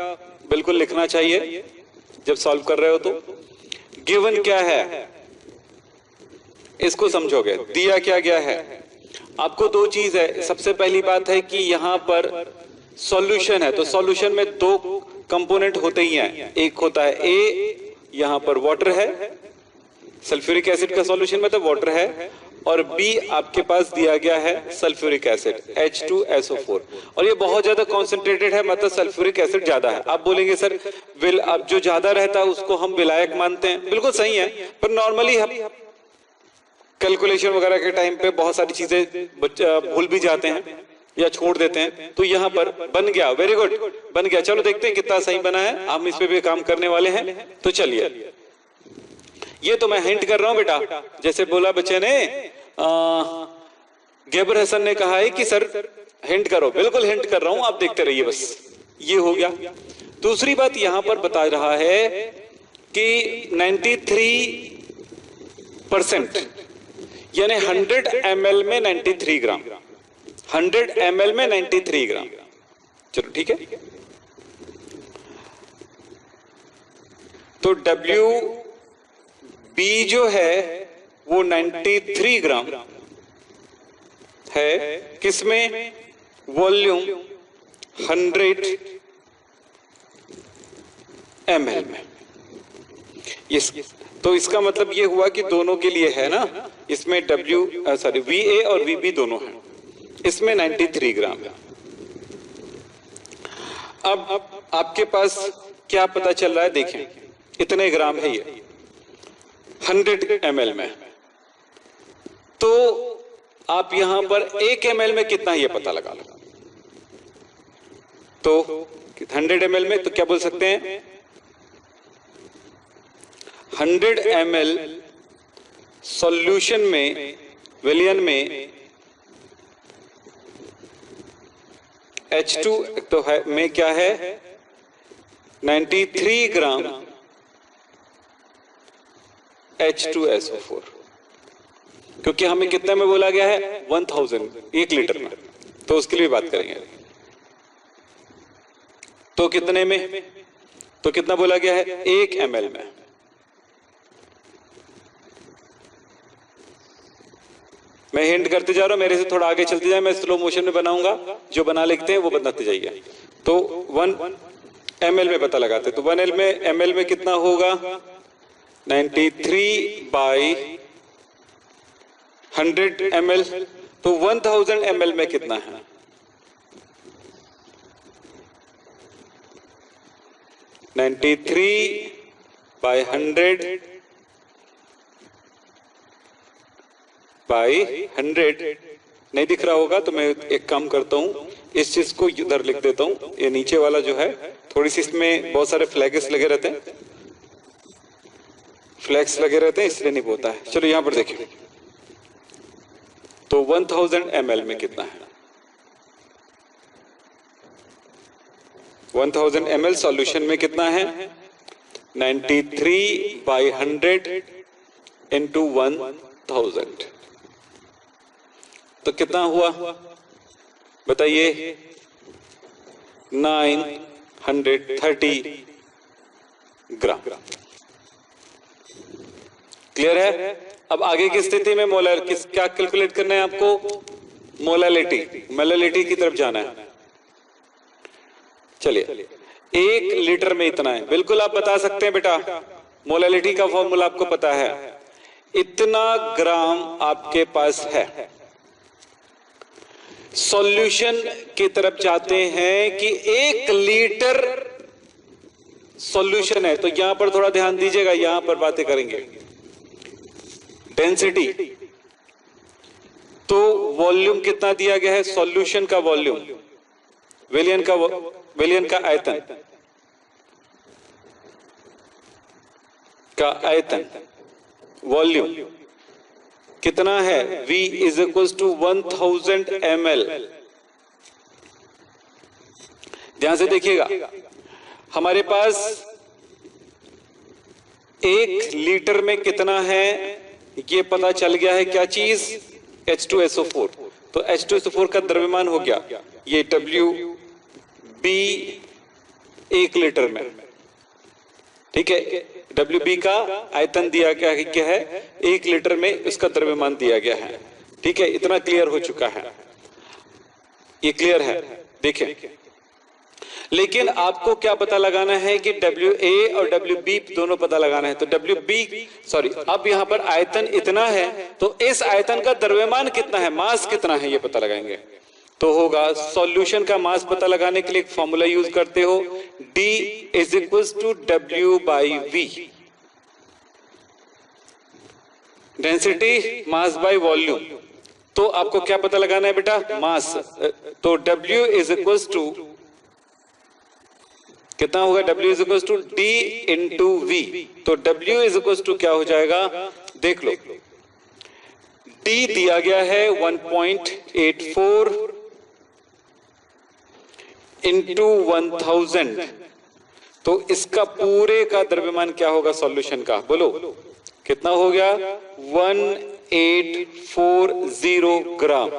बिल्कुल लिखना चाहिए जब सॉल्व कर रहे हो तो। गिवन क्या है इसको समझोगे, दिया क्या गया है आपको। 2 चीज है। सबसे पहली बात है कि यहां पर सॉल्यूशन है, तो सॉल्यूशन में 2 कंपोनेंट होते ही हैं। एक होता है A, यहां पर वाटर है, सल्फ्यूरिक एसिड का सॉल्यूशन में तो वाटर है, और B आपके पास दिया गया है सल्फ्यूरिक एसिड H2SO4, और ये बहुत ज्यादा कॉन्सेंट्रेटेड है, मतलब सल्फ्यूरिक एसिड ज्यादा है। आप बोलेंगे सर अब जो ज्यादा रहता है उसको हम विलायक मानते हैं। बिल्कुल सही है, पर नॉर्मली हम कैलकुलेशन वगैरह के टाइम पे बहुत सारी चीजें भूल भी जाते हैं या छोड़ देते हैं। तो यहाँ पर बन गया, वेरी गुड, बन गया। चलो देखते हैं कितना सही बना है, हम इस पे भी काम करने वाले हैं। तो चलिए ये तो मैं हिंट कर रहा हूं बेटा, जैसे बोला बच्चे ने, गेबर हसन ने कहा है कि सर हिंट करो, बिल्कुल हिंट कर रहा हूं, आप देखते रहिए बस। ये हो गया। दूसरी बात यहां पर बता रहा है कि 93% यानी 100 ml में 93 ग्राम, 100 ml में 93 ग्राम। चलो ठीक है। तो WB जो है वो 93 ग्राम है, किसमें? वॉल्यूम 100 ml में। तो इसका मतलब ये हुआ कि दोनों के लिए है ना, इसमें VA और VB दोनों हैं, इसमें 93 ग्राम है। अब आपके पास क्या पता चल रहा है, देखें इतने ग्राम है ये 100 ml में। तो आप यहां पर 1 ml में कितना है ये पता लगा लो। तो 100 ml में तो क्या बोल सकते हैं, 100 ml सॉल्यूशन में, विलियन में H2 तो है में क्या है 93 ग्राम H2SO4, क्योंकि हमें कितने में बोला गया है 1000, 1 लीटर में, तो उसके लिए बात करेंगे। तो कितने में, तो कितना बोला गया है 1 ml में। मैं हिंट करते जा रहा हूं, मेरे से थोड़ा आगे चलते जाए, मैं स्लो मोशन में बनाऊंगा, जो बना लिखते हैं वो बनाते जाइए। तो 1 ml में पता लगाते, तो 1 ml में कितना होगा 93/100 ml। तो 1000 ml में कितना है 93/100 नहीं दिख रहा होगा तो मैं एक काम करता हूं, इस चीज को इधर लिख देता हूं। ये नीचे वाला जो है थोड़ी सी इसमें बहुत सारे फ्लैग्स लगे रहते हैं, फ्लैग्स लगे रहते हैं इसलिए नहीं होता है। चलो यहां पर देखिए, तो 1000 ml में कितना है 1000 ml सॉल्यूशन में कितना है 93/100 इंटू 1000, तो कितना हुआ बताइए 930 ग्राम। क्लियर है? अब आगे की स्थिति में मोलर क्या कैलकुलेट करना है आपको, मोलैलिटी की तरफ जाना है। चलिए 1 लीटर में इतना है, बिल्कुल आप बता सकते हैं बेटा, मोलैलिटी का फॉर्मूला आपको पता है, इतना ग्राम आपके पास है। सॉल्यूशन की तरफ जाते हैं कि 1 लीटर सॉल्यूशन है, तो यहां पर थोड़ा ध्यान दीजिएगा, यहां पर बातें करेंगे डेंसिटी। तो वॉल्यूम कितना दिया गया है, सॉल्यूशन का वॉल्यूम, विलियन का आयतन वॉल्यूम कितना है, V is equals to 1000 ml। ध्यान से देखिएगा, हमारे पास 1 लीटर में कितना है ये पता चल गया है, क्या चीज H2SO4। तो H2SO4 का द्रव्यमान हो गया ये WB 1 लीटर में, ठीक है। WB का आयतन दिया गया है, क्या है 1 लीटर में इसका द्रव्यमान दिया गया है, ठीक है। इतना क्लियर हो चुका है, ये क्लियर है। देखिए लेकिन आपको क्या पता लगाना है कि WA और WB दोनों पता लगाना है। तो अब यहां पर आयतन इतना है, तो इस आयतन का द्रव्यमान कितना है, मास कितना है, ये पता लगाएंगे। तो होगा सॉल्यूशन का मास पता लगाने के लिए एक फॉर्मूला यूज करते हो, D is equals to W/V, density mass by volume. तो आपको क्या पता लगाना है बेटा, मास। तो W इज इक्वल्स टू कितना होगा? W is equal to D into V। तो W इज इक्वल टू क्या हो जाएगा? देख लो, D दिया गया है 1.84 इंटू 1000, तो इसका पूरे का द्रव्यमान क्या होगा सॉल्यूशन का? बोलो कितना हो गया? 1840 ग्राम,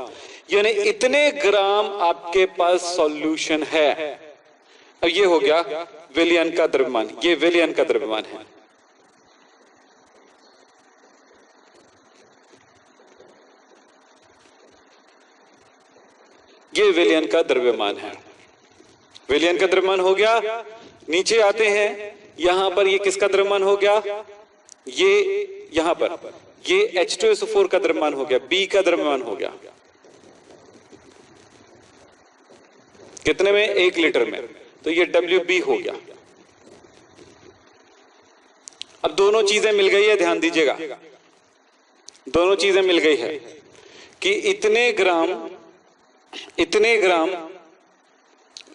यानी इतने ग्राम आपके पास सॉल्यूशन है। अब ये हो गया विलयन का द्रव्यमान, ये विलयन का द्रव्यमान है। ये विलयन का द्रव्यमान है। विलयन का द्रव्यमान हो गया। नीचे आते हैं, यहां पर ये किसका द्रव्यमान हो गया? ये यहां पर ये H2SO4 का द्रव्यमान हो गया, B का द्रव्यमान हो गया। कितने में? 1 लीटर में। तो ये WB हो गया। अब दोनों चीजें मिल गई है, ध्यान दीजिएगा, दोनों चीजें मिल गई है कि इतने ग्राम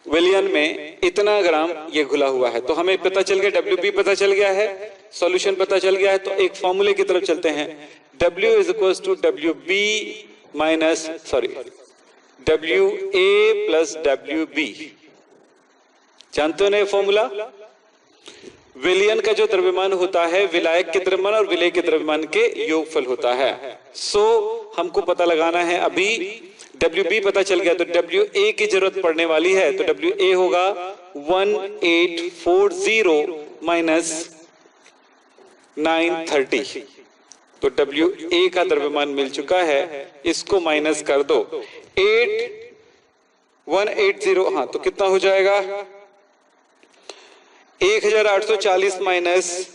विलयन में इतना ग्राम ये घुला हुआ है। तो हमें पता चल गया, WB पता चल गया है, सॉल्यूशन पता चल गया है। तो एक फॉर्मूले की तरफ चलते हैं। W is equal to WB minus WA plus WB। जानते हो ना ये फॉर्मूला? विलयन का जो द्रव्यमान होता है विलायक के द्रव्यमान और विलेय के द्रव्यमान के योगफल होता है। हमको पता लगाना है, अभी WB पता चल गया, तो WA की जरूरत पड़ने वाली है। तो WA होगा 1840 माइनस 930। तो WA का द्रव्यमान मिल चुका है, इसको माइनस कर दो 180। हाँ, तो कितना हो जाएगा? 1840 माइनस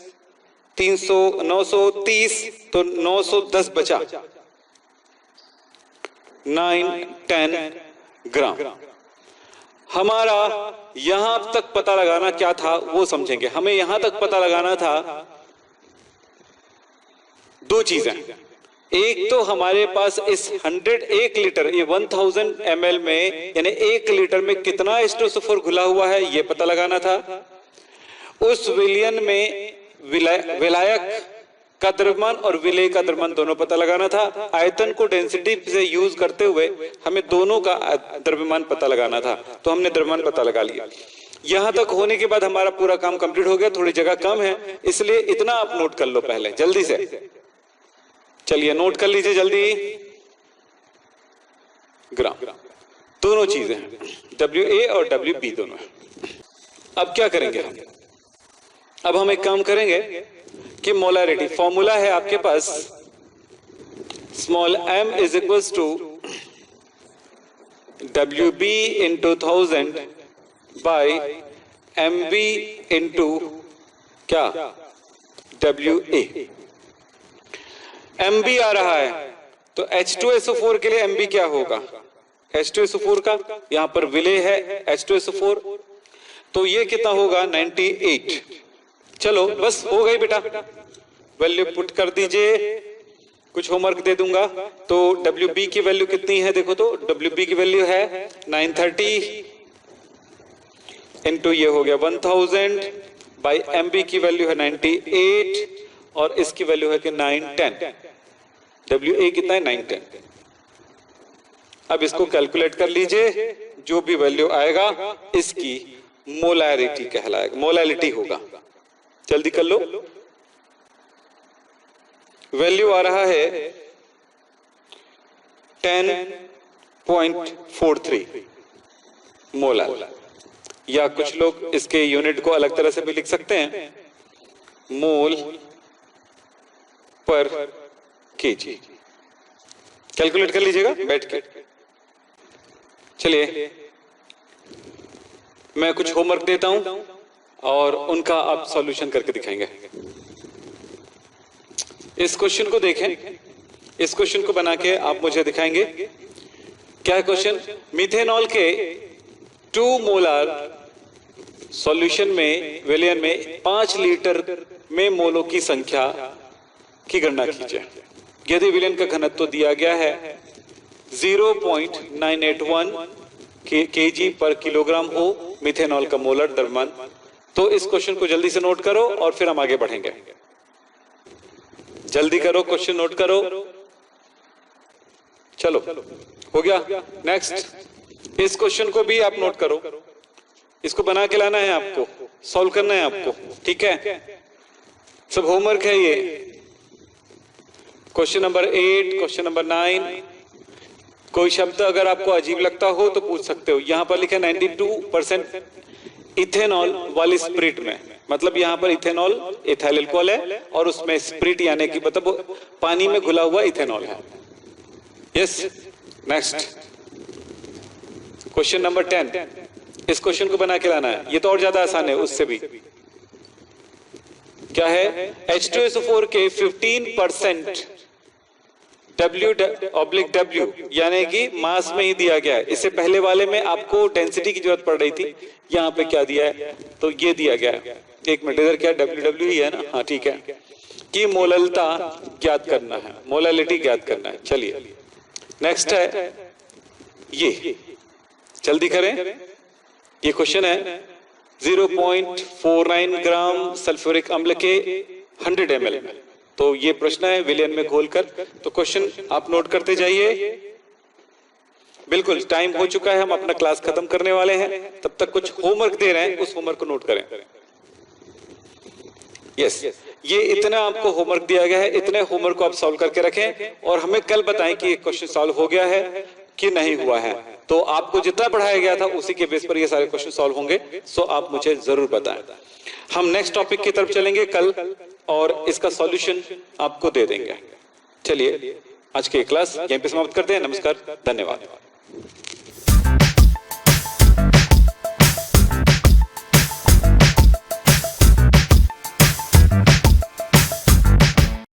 300 930, तो 910 बचा, 9-10 ग्राम। हमारा यहां तक पता लगाना क्या था वो समझेंगे। हमें यहां तक पता लगाना था दो चीजें। एक तो हमारे पास इस 1 लीटर, ये 1000 ml में, यानी 1 लीटर में कितना H2SO4 घुला हुआ है ये पता लगाना था। उस विलयन में विलायक का द्रव्यमान और विलेय का द्रव्यमान दोनों पता लगाना था। आयतन को डेंसिटी से यूज करते हुए हमें दोनों का द्रव्यमान पता लगाना था। तो हमने द्रव्यमान पता लगा लिया। यहां तक होने के बाद हमारा पूरा काम कंप्लीट हो गया। थोड़ी जगह कम है, इसलिए इतना आप नोट कर लो पहले जल्दी से। चलिए नोट कर लीजिए जल्दी। ग्राम, दोनों चीजें हैं, WA और WB दोनों है। अब क्या करेंगे हम? अब हम एक काम करेंगे कि मोलैरिटी फॉर्मूला है आपके पास, small m is equal to WB into 1000 by MB into क्या? WA। MB आ रहा है, तो H2SO4 के लिए MB क्या होगा? H2SO4 का यहां पर विलेय है H2SO4, तो ये कितना होगा? 98। चलो बस हो गई बेटा, वैल्यू पुट कर दीजिए, कुछ होमवर्क दे दूंगा। तो WB की वैल्यू कितनी है देखो, तो WB की वैल्यू है 930 इंटू ये हो गया 1000 बाई MB की वैल्यू है 98 और इसकी वैल्यू है कि 910। WA कितना है? 910। अब इसको कैलकुलेट कर लीजिए, जो भी वैल्यू आएगा इसकी मोलैरिटी कहलाएगा, मोलैलिटी होगा। जल्दी कर लो। वैल्यू आ रहा है 10.43 मोलर, या कुछ लोग इसके यूनिट को अलग तरह से भी लिख सकते हैं, मोल पर केजी। कैलकुलेट कर लीजिएगा बैठ के। चलिए मैं कुछ होमवर्क देता हूं और उनका आप सॉल्यूशन करके दिखाएंगे। इस क्वेश्चन को देखें, इस क्वेश्चन को बना के आप मुझे दिखाएंगे। क्या है क्वेश्चन? मिथेनॉल के 2 मोलर सॉल्यूशन में, विलयन में 5 लीटर में मोलों की संख्या की गणना कीजिए। यदि विलयन का घनत्व दिया गया है 0.981 kg पर किलोग्राम हो, मिथेनॉल का मोलर द्रव्यमान तो इस क्वेश्चन को जल्दी से नोट करो और फिर हम आगे बढ़ेंगे। जल्दी करो, क्वेश्चन नोट करो। चलो, हो गया। नेक्स्ट, इस क्वेश्चन को भी आप नोट करो। इसको बना के लाना है आपको, सॉल्व करना है आपको, ठीक है? सब होमवर्क है ये। Question number 8, question number 9। कोई शब्द अगर आपको अजीब लगता हो तो पूछ सकते हो। यहां पर लिखा 92% इथेनॉल वाली स्पिरिट में, मतलब यहां पर इथेनॉल इथाइल अल्कोहल है और उसमें स्पिरिट यानी कि मतलब पानी में घुला हुआ इथेनॉल है। यस। Next, question number 10। इस क्वेश्चन को बना के लाना है। ये तो और ज्यादा आसान है उससे भी। क्या है? H2SO4 के 15% W यानी कि मास में ही दिया गया है। इससे पहले वाले में आपको डेंसिटी की जरूरत पड़ रही थी, यहाँ पे क्या दिया है? तो ये दिया गया है। एक मिनट, इधर क्या WW ही है ना? हाँ ठीक है। कि मोललता ज्ञात करना है, मोलालिटी ज्ञात करना है। चलिए नेक्स्ट है ये, जल्दी करें। ये क्वेश्चन है 0.49 ग्राम सल्फ्यूरिक अम्ल के 100 ml में। तो ये प्रश्न है विलियन में घोलकर। तो क्वेश्चन आप नोट करते जाइए। बिल्कुल टाइम हो चुका है, हम अपना क्लास खत्म करने वाले हैं। तब तक कुछ होमवर्क दे रहे हैं, उस होमवर्क को नोट करें। यस, ये इतना आपको होमवर्क दिया गया है, इतने होमवर्क को आप सॉल्व करके रखें और हमें कल बताएं कि क्वेश्चन सॉल्व हो गया है कि नहीं हुआ है। तो आपको जितना पढ़ाया गया था उसी के बेस पर ये सारे क्वेश्चन सॉल्व होंगे। सो आप मुझे जरूर बताएं। हम नेक्स्ट टॉपिक की तरफ चलेंगे कल और इसका सॉल्यूशन आपको दे देंगे। चलिए आज की क्लास यहीं पे समाप्त करते हैं। नमस्कार, धन्यवाद।